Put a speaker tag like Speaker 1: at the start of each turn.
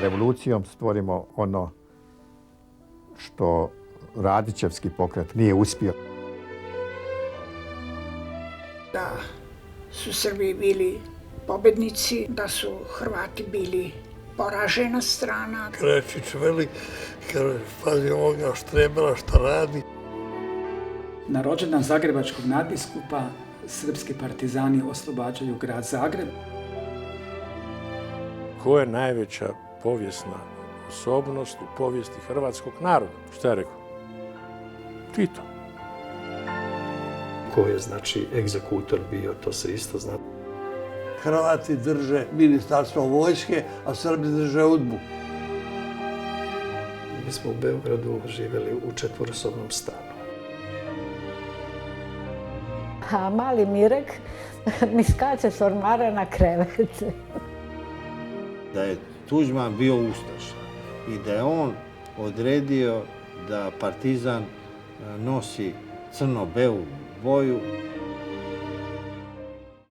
Speaker 1: revolucijom stvorimo ono što Radićevski pokret nije uspio.
Speaker 2: Da su Srbi bili pobednici, da su Hrvati bili poražena strana.
Speaker 3: Krečić veli, kaže, pazi ovoga štrebela šta radi.
Speaker 4: Na rođendan Zagrebačkog nadbiskupa srpski partizani oslobađaju grad Zagreb.
Speaker 3: Ko je najveća povijesna osobnost u povijesti hrvatskog naroda? Šta je rekao? Tito.
Speaker 5: Ko je, znači, egzekutor bio, to se isto zna.
Speaker 6: Hrvati drže ministarstvo vojske, a Srbi drže UDBU.
Speaker 5: Mi smo u Beogradu živjeli u četvorosobnom stanu.
Speaker 7: A mali Mirek mi skače s ormara na krevet.
Speaker 8: Da je Tuđman bio ustaša i da je on odredio da partizan nosi crno-belu boju.